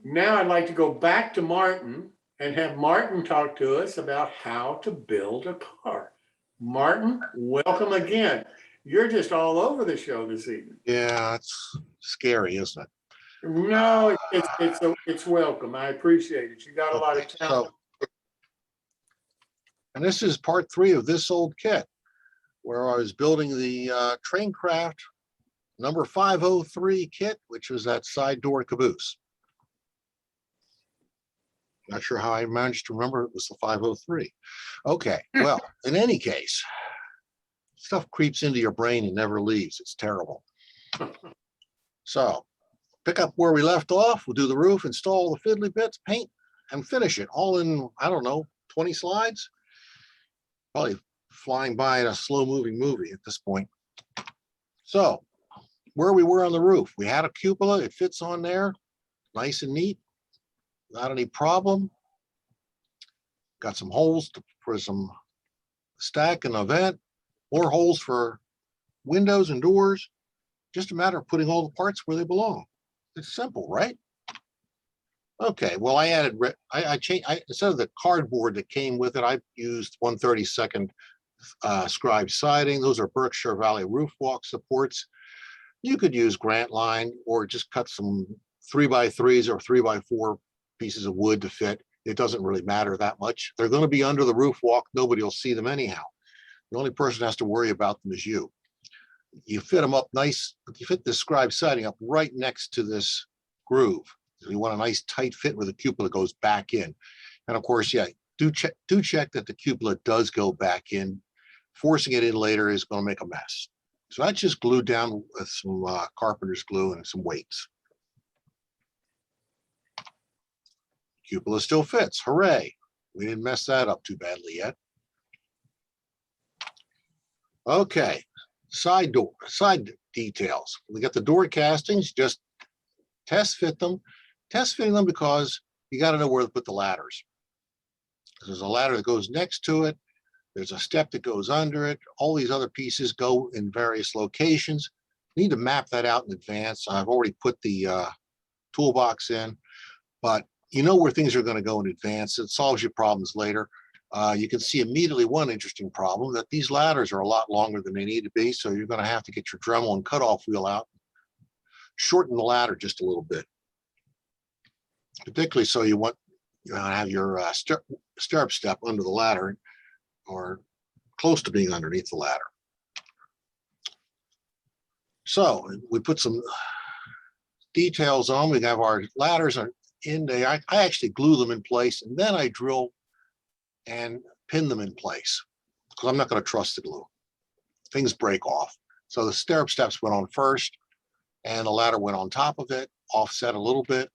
Now I'd like to go back to Martin and have Martin talk to us about how to build a car. Martin, welcome again. You're just all over the show this evening. Yeah, it's scary, isn't it? No, it's welcome. I appreciate it. You got a lot of talent. And this is part 3 of this old kit, where I was building the Traincraft number 503 kit, which was that side door caboose. Not sure how I managed to remember it was the 503. Okay, well, in any case, stuff creeps into your brain and never leaves. It's terrible. So pick up where we left off. We'll do the roof, install the fiddly bits, paint, and finish it all in, I don't know, 20 slides. Probably flying by in a slow moving movie at this point. So where we were on the roof, we had a cupola. It fits on there, nice and neat, not any problem. Got some holes for some stack and a vent, more holes for windows and doors. Just a matter of putting all the parts where they belong. It's simple, right? Okay, well, I added, I changed, instead of the cardboard that came with it, I used 1/32 scribe siding. Those are Berkshire Valley roof walk supports. You could use Grant line or just cut some 3x3s or 3x4 pieces of wood to fit. It doesn't really matter that much. They're going to be under the roof walk. Nobody will see them anyhow. The only person who has to worry about them is you. You fit them up nice. You fit the scribe siding up right next to this groove. You want a nice tight fit where the cupola goes back in. And of course, yeah, do check that the cupola does go back in. Forcing it in later is going to make a mess. So that's just glued down with some carpenter's glue and some weights. Cupola still fits. Hooray. We didn't mess that up too badly yet. Okay, side details. We got the door castings, just test fit them. Test fitting them because you got to know where to put the ladders. There's a ladder that goes next to it. There's a step that goes under it. All these other pieces go in various locations. You need to map that out in advance. I've already put the toolbox in, but you know where things are going to go in advance. It solves your problems later. You can see immediately one interesting problem, that these ladders are a lot longer than they need to be. So you're going to have to get your Dremel and cutoff wheel out, shorten the ladder just a little bit. Particularly so you want to have your stirrup step under the ladder or close to being underneath the ladder. So we put some details on. We have our ladders are in there. I actually glue them in place and then I drill and pin them in place because I'm not going to trust the glue. Things break off. So the stirrup steps went on first and the ladder went on top of it, offset a little bit.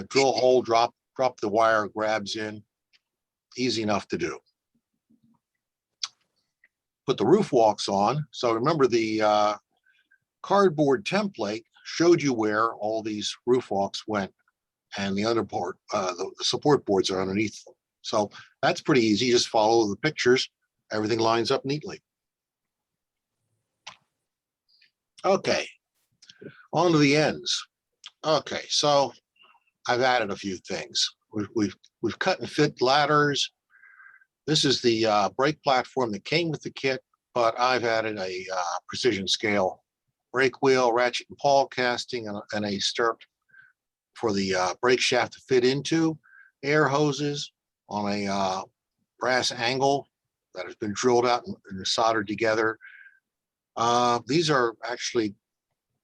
Drill a hole, drop the wire, grabs in, easy enough to do. Put the roof walks on. So remember the cardboard template showed you where all these roof walks went and the underboard, the support boards are underneath them. So that's pretty easy. Just follow the pictures. Everything lines up neatly. Okay, on to the ends. Okay, so I've added a few things. We've cut and fit ladders. This is the brake platform that came with the kit, but I've added a precision scale brake wheel, ratchet and pawl casting, and a stirrup for the brake shaft to fit into, air hoses on a brass angle that has been drilled out and soldered together. These are actually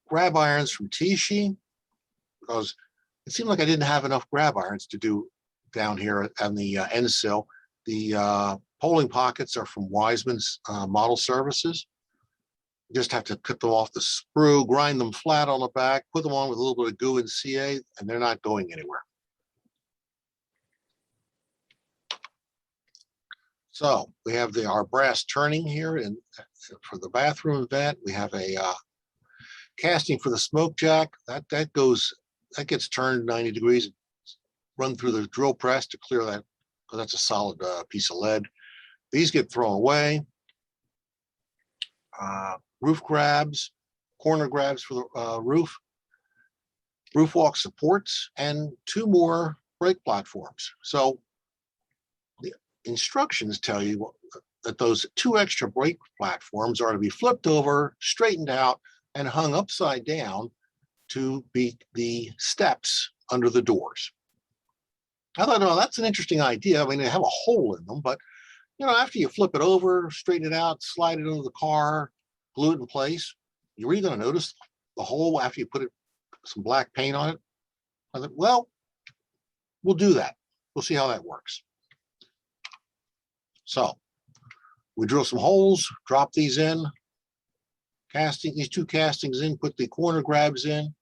grab irons from Tichy because it seemed like I didn't have enough grab irons to do down here on the end sill. The polling pockets are from Wiseman's Model Services. You just have to cut them off the sprue, grind them flat on the back, put them on with a little bit of goo and CA, and they're not going anywhere. So we have our brass turning here, and for the bathroom vent, we have a casting for the smoke jack. That gets turned 90 degrees, run through the drill press to clear that, because that's a solid piece of lead. These get thrown away. Roof grabs, corner grabs for the roof. roof walk supports, and 2 more brake platforms. So the instructions tell you that those 2 extra brake platforms are to be flipped over, straightened out, and hung upside down to be the steps under the doors. I thought, no, that's an interesting idea. I mean, they have a hole in them, but after you flip it over, straighten it out, slide it into the car, glue it in place, you're really going to notice the hole after you put some black paint on it. I thought, well, we'll do that. We'll see how that works. So we drill some holes, drop these in, these 2 castings in, put the corner grabs in.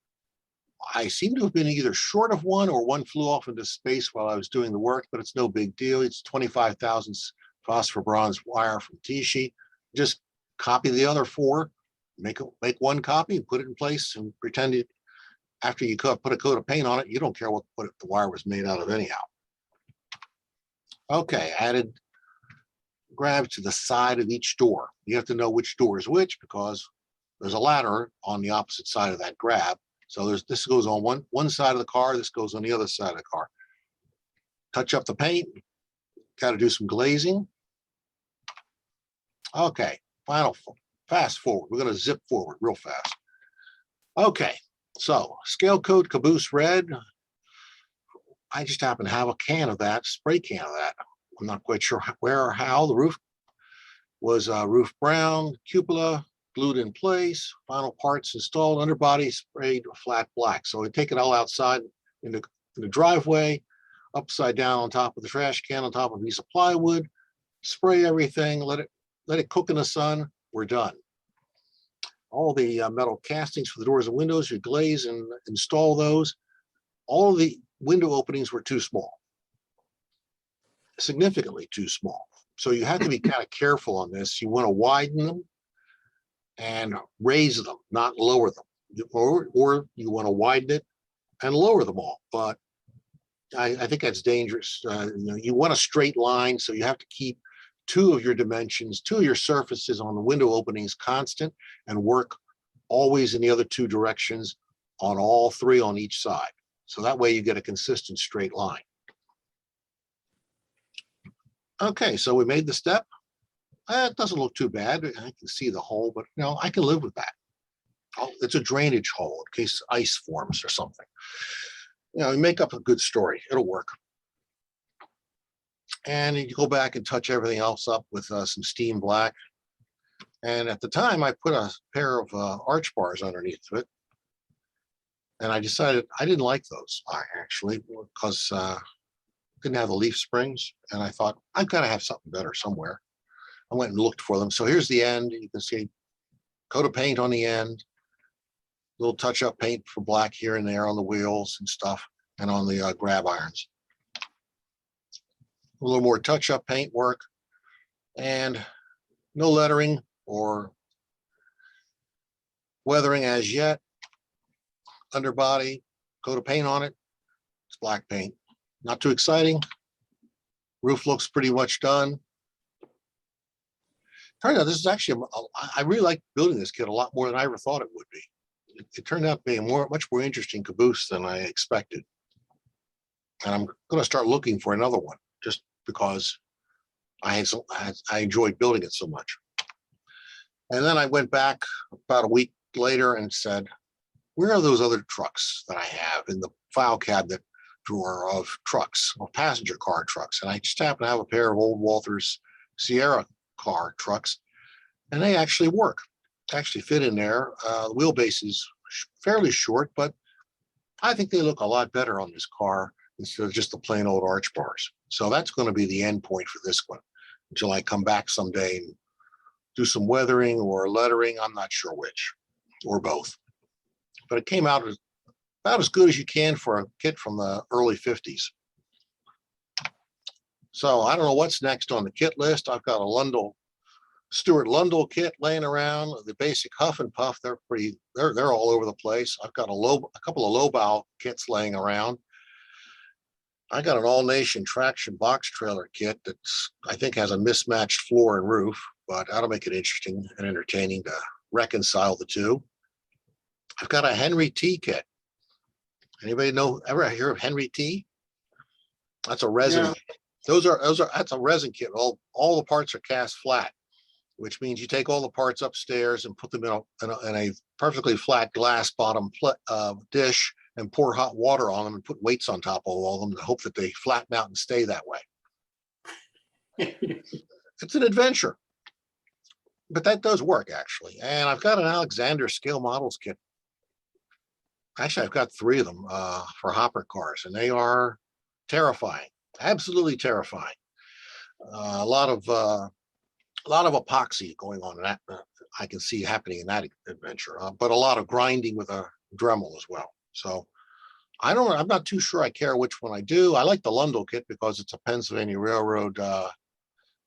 I seem to have been either short of one or one flew off into space while I was doing the work, but it's no big deal. It's 25,000 phosphor bronze wire from T-sheet. Just copy the other 4, make 1 copy and put it in place and pretend it, after you put a coat of paint on it, you don't care what the wire was made out of anyhow. Okay, added grabs to the side of each door. You have to know which door is which because there's a ladder on the opposite side of that grab. So this goes on one side of the car, this goes on the other side of the car. Touch up the paint, got to do some glazing. Okay, fast forward. We're going to zip forward real fast. Okay, so scale coat Caboose red. I just happen to have a can of that, spray can of that. I'm not quite sure where or how. The roof was roof brown, cupola glued in place, final parts installed, underbody sprayed flat black. So we take it all outside in the driveway, upside down on top of the trash can, on top of a piece of plywood, spray everything, let it cook in the sun. We're done. All the metal castings for the doors and windows, you glaze and install those. All of the window openings were too small, significantly too small. So you have to be kind of careful on this. You want to widen them and raise them, not lower them, or you want to widen it and lower them all. But I think that's dangerous. You want a straight line, so you have to keep 2 of your dimensions, 2 of your surfaces on the window openings constant, and work always in the other 2 directions on all 3 on each side. So that way you get a consistent straight line. Okay, so we made the step. It doesn't look too bad. I can see the hole, but I can live with that. Oh, it's a drainage hole in case ice forms or something. You make up a good story. It'll work. And you go back and touch everything else up with some steam black. And at the time, I put a pair of arch bars underneath of it. And I decided I didn't like those actually because didn't have the leaf springs. And I thought I've got to have something better somewhere. I went and looked for them. So here's the end. You can see coat of paint on the end, little touch-up paint for black here and there on the wheels and stuff, and on the grab irons. A little more touch-up paint work, and no lettering or weathering as yet. Underbody, coat of paint on it. It's black paint. Not too exciting. Roof looks pretty much done. Turned out this is actually, I really like building this kit a lot more than I ever thought it would be. It turned out to be a much more interesting caboose than I expected. And I'm going to start looking for another one just because I enjoyed building it so much. And then I went back about a week later and said, where are those other trucks that I have in the file cabinet drawer of trucks, or passenger car trucks? And I just happen to have a pair of old Walther's Sierra car trucks, and they actually work. Actually fit in there. The wheelbase is fairly short, but I think they look a lot better on this car instead of just the plain old arch bars. So that's going to be the end point for this one until I come back someday and do some weathering or lettering. I'm not sure which, or both. But it came out about as good as you can for a kit from the early 50s. So I don't know what's next on the kit list. I've got a Stuart Lundell kit laying around. The basic Huff and Puff, they're all over the place. I've got a couple of low bow kits laying around. I got an all nation traction box trailer kit that's, I think, has a mismatched floor and roof, but that'll make it interesting and entertaining to reconcile the 2. I've got a Henry T kit. Anybody know, ever hear of Henry T? That's a resin. No. That's a resin kit. All the parts are cast flat, which means you take all the parts upstairs and put them in a perfectly flat glass bottom dish and pour hot water on them and put weights on top of all of them to hope that they flatten out and stay that way. It's an adventure, but that does work actually. And I've got an Alexander scale models kit. Actually, I've got 3 of them for hopper cars, and they are terrifying, absolutely terrifying. A lot of epoxy going on in that. I can see happening in that adventure, but a lot of grinding with a Dremel as well. So I'm not too sure I care which one I do. I like the Lundell kit because it's a Pennsylvania Railroad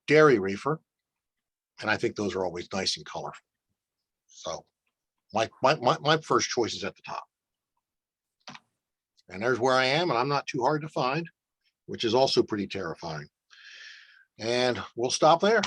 dairy reefer, and I think those are always nice and colorful. So my first choice is at the top. And there's where I am, and I'm not too hard to find, which is also pretty terrifying. And we'll stop there.